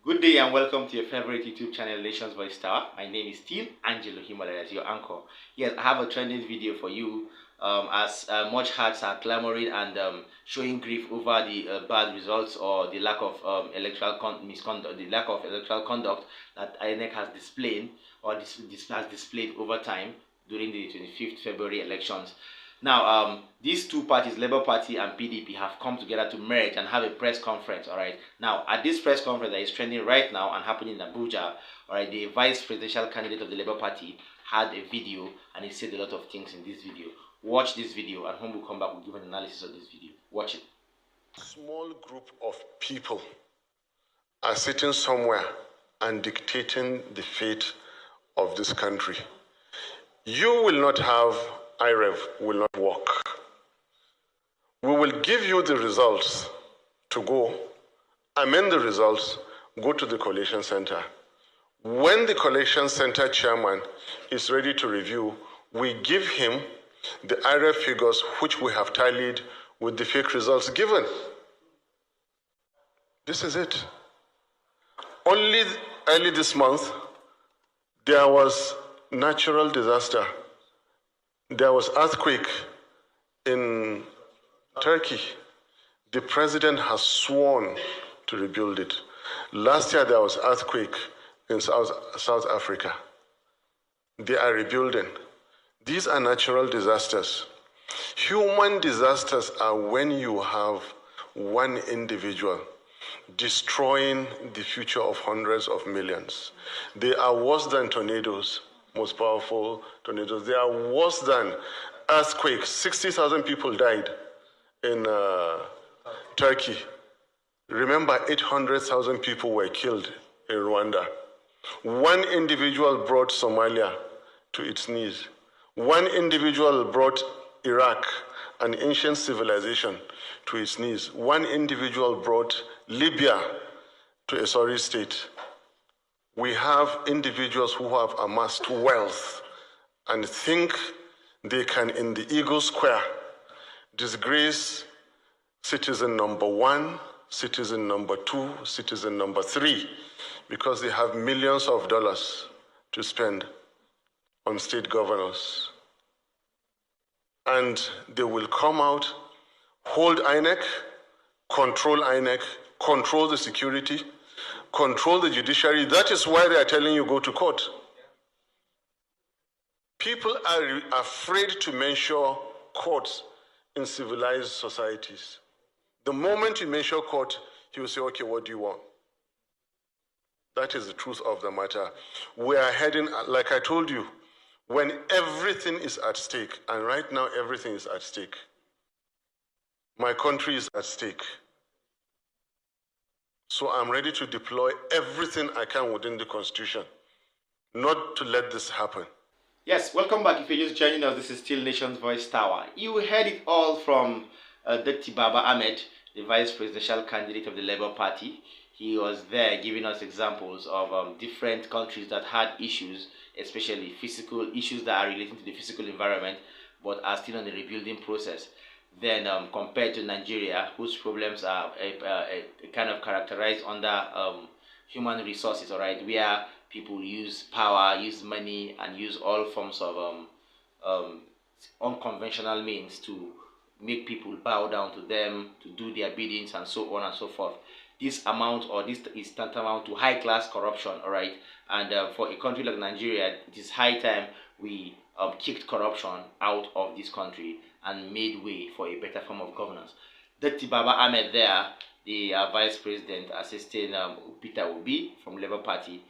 Good day and welcome to your favorite YouTube channel, Nations Voice Tower. My name is Steve Angelo Himalaya, as your anchor. Yes, I have a trending video for you as much hearts are clamoring and showing grief over the bad results or the lack of electoral misconduct, the lack of electoral conduct that INEC has displayed or has displayed over time during the 25th February elections. Now, these two parties, Labour Party and PDP, have come together to merge and have a press conference, all right? Now, at this press conference that is trending right now and happening in Abuja, all right, the vice presidential candidate of the Labour Party had a video and he said a lot of things in this video. Watch this video and when we come back, we'll give an analysis of this video. Watch it. A small group of people are sitting somewhere and dictating the fate of this country. You will not have IREV will not work. We will give you the results to go, amend the results, go to the collation center. When the collation center chairman is ready to review, we give him the IREV figures which we have tallied with the fake results given. This is it. Only early this month, there was natural disaster. There was earthquake in Turkey. The president has sworn to rebuild it. Last year there was earthquake in South Africa. They are rebuilding. These are natural disasters. Human disasters are when you have one individual destroying the future of hundreds of millions. They are worse than tornadoes. Most powerful tornadoes. They are worse than earthquakes. 60,000 people died in Turkey. Remember, 800,000 people were killed in Rwanda. One individual brought Somalia to its knees. One individual brought Iraq, an ancient civilization, to its knees. One individual brought Libya to a sorry state. We have individuals who have amassed wealth and think they can, in the Eagle Square, disgrace citizen number 1, citizen number 2, citizen number 3, because they have millions of dollars to spend on state governors. And they will come out, hold INEC, control the security, control the judiciary. That is why they are telling you go to court. People are afraid to mention courts in civilized societies. The moment you mention court, he will say, okay, what do you want? That is the truth of the matter. We are heading, like I told you, when everything is at stake, and right now everything is at stake. My country is at stake. So I'm ready to deploy everything I can within the Constitution, not to let this happen. Yes, welcome back. If you're just joining us, this is still Nations Voice Tower. You heard it all from Datti Ahmed, the vice presidential candidate of the Labour Party. He was there giving us examples of different countries that had issues, especially physical issues that are relating to the physical environment, but are still in the rebuilding process. Then compared to Nigeria, whose problems are kind of characterized under human resources, all right, where people use power, use money, and use all forms of unconventional means to make people bow down to them, to do their biddings, and so on and so forth. This amount, or this is tantamount to high-class corruption, all right, and for a country like Nigeria, it is high time we kicked corruption out of this country and made way for a better form of governance. Datti Ahmed there, the vice president assisting Peter Obi from Labour Party,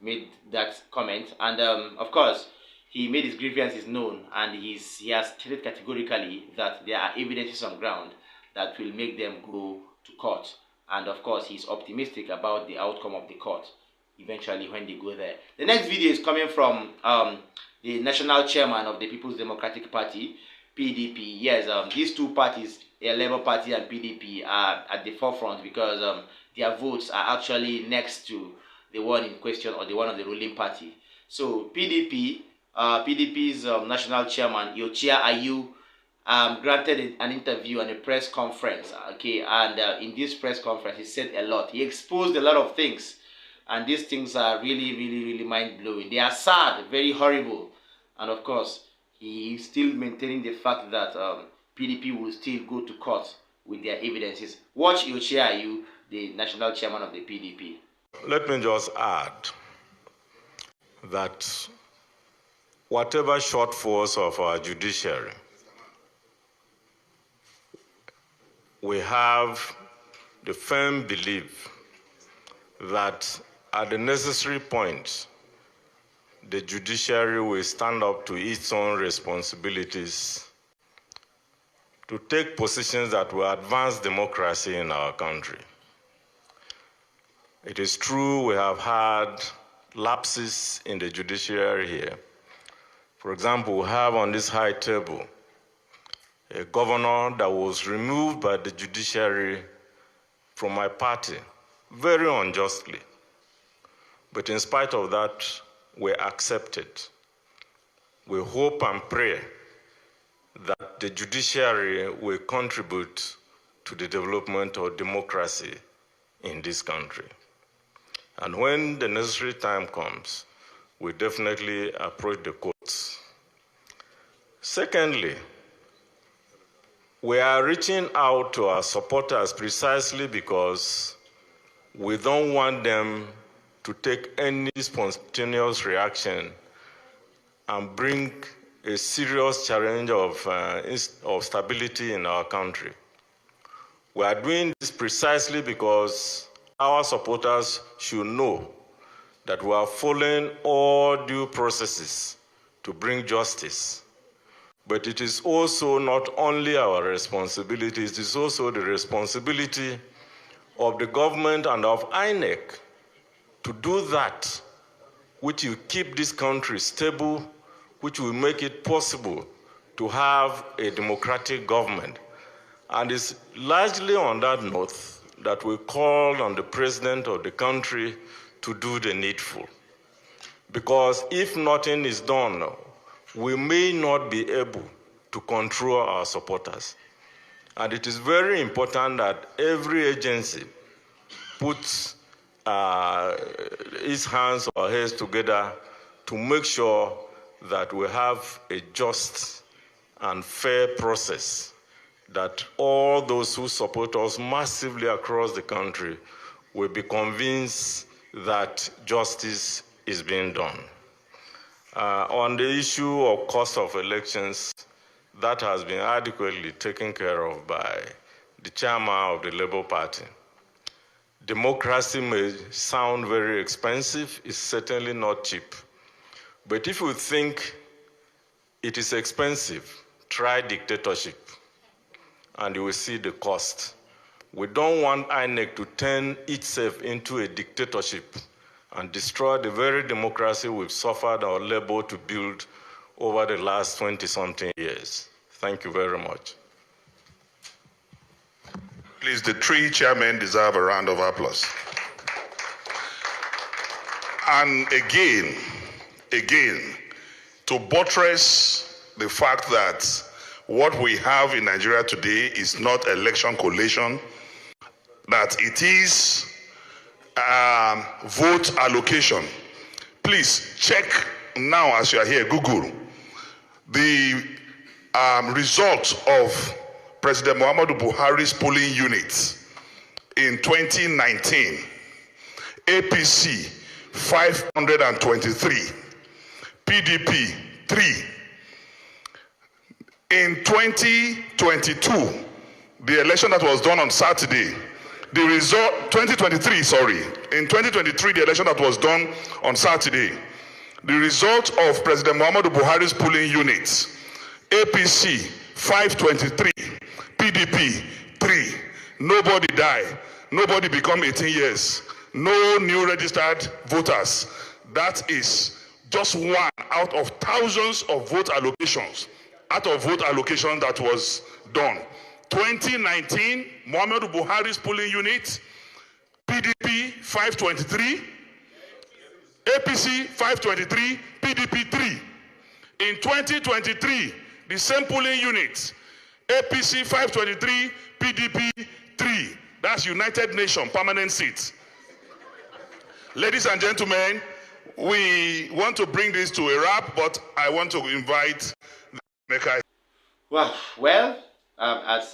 made that comment, and of course he made his grievances known, and he has stated categorically that there are evidences on ground that will make them go to court, and of course he's optimistic about the outcome of the court eventually when they go there. The next video is coming from the national chairman of the People's Democratic Party, PDP. Yes, these two parties, Labour Party and PDP, are at the forefront because their votes are actually next to the one in question or the one of the ruling party. So PDP's national chairman, Yochia Ayu, granted an interview and a press conference, okay, and in this press conference he said a lot. He exposed a lot of things And these things are really, really, really mind-blowing. They are sad, very horrible. And of course, he is still maintaining the fact that PDP will still go to court with their evidences. Watch your chair, you, the national chairman of the PDP. Let me just add that whatever shortfalls of our judiciary, we have the firm belief that at the necessary point, the judiciary will stand up to its own responsibilities to take positions that will advance democracy in our country. It is true we have had lapses in the judiciary here. For example, we have on this high table a governor that was removed by the judiciary from my party, very unjustly. But in spite of that, we accept it. We hope and pray that the judiciary will contribute to the development of democracy in this country. And when the necessary time comes, we definitely approach the courts. Secondly, we are reaching out to our supporters precisely because we don't want them to take any spontaneous reaction and bring a serious challenge of stability in our country. We are doing this precisely because our supporters should know that we are following all due processes to bring justice. But it is also not only our responsibility, it is also the responsibility of the government and of INEC to do that which will keep this country stable, which will make it possible to have a democratic government. And it's largely on that note that we called on the president of the country to do the needful. Because if nothing is done, we may not be able to control our supporters. And it is very important that every agency puts its hands or heads together to make sure that we have a just and fair process, that all those who support us massively across the country will be convinced that justice is being done. On the issue of cost of elections, that has been adequately taken care of by the chairman of the Labour Party. Democracy may sound very expensive, it's certainly not cheap. But if you think it is expensive, try dictatorship, and you will see the cost. We don't want INEC to turn itself into a dictatorship and destroy the very democracy we've suffered our labor to build over the last 20-something years. Thank you very much. Please, the three chairmen deserve a round of applause. And again, to buttress the fact that what we have in Nigeria today is not election collation, that it is vote allocation. Please check now as you are here, Google, the results of President Muhammadu Buhari's polling units in 2019. APC 523, PDP 3. In 2022, the election that was done on Saturday, the result, 2023, sorry. In 2023, the election that was done on Saturday, the result of President Muhammadu Buhari's polling units, APC 523, PDP 3. Nobody died. Nobody become 18 years. No new registered voters. That is just one out of thousands of vote allocations. Out of vote allocation that was done. 2019, Muhammadu Buhari's polling unit, PDP 523, APC 523, PDP 3. In 2023, the same polling unit, APC 523, PDP 3. That's United Nations permanent seats. Ladies and gentlemen, we want to bring this to a wrap, but I want to invite the maker. Well,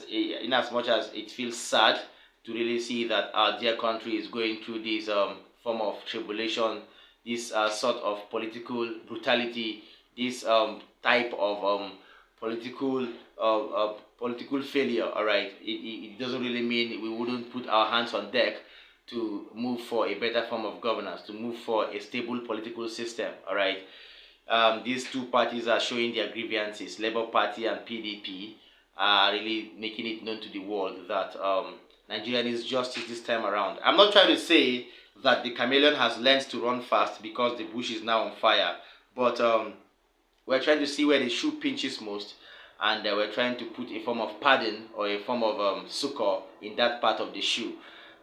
in as much as it feels sad to really see that our dear country is going through this form of tribulation, this sort of political brutality, this type of political failure. All right, it doesn't really mean we wouldn't put our hands on deck to move for a better form of governance, to move for a stable political system. All right. These two parties are showing their grievances. Labour Party and PDP are really making it known to the world that Nigeria needs justice this time around. I'm not trying to say that the chameleon has learned to run fast because the bush is now on fire, but we're trying to see where the shoe pinches most, and we're trying to put a form of padding or a form of succor in that part of the shoe.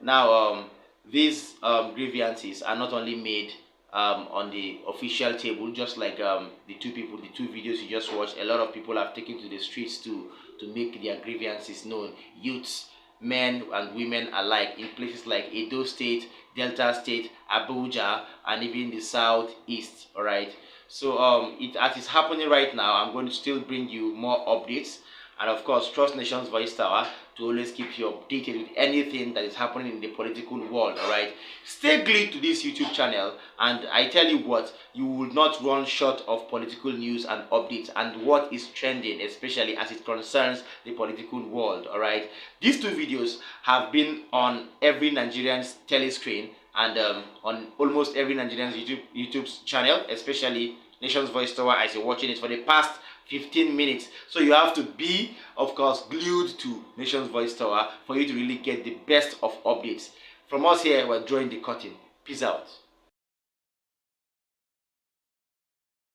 Now, these grievances are not only made on the official table, just like the two videos you just watched. A lot of people have taken to the streets to make their grievances known. Youths, men and women alike, in places like Edo State, Delta State, Abuja, and even the Southeast. All right. So as it's happening right now, I'm going to still bring you more updates. And of course, trust Nation's Voice Tower to always keep you updated with anything that is happening in the political world, alright? Stay glued to this YouTube channel, and I tell you what, you will not run short of political news and updates and what is trending, especially as it concerns the political world, alright? These two videos have been on every Nigerian's telescreen and on almost every Nigerian's YouTube's channel, especially Nation's Voice Tower, as you're watching it for the past 15 minutes. So you have to be, of course, glued to Nation's Voice Tower for you to really get the best of updates. From us here, we're drawing the curtain. Peace out.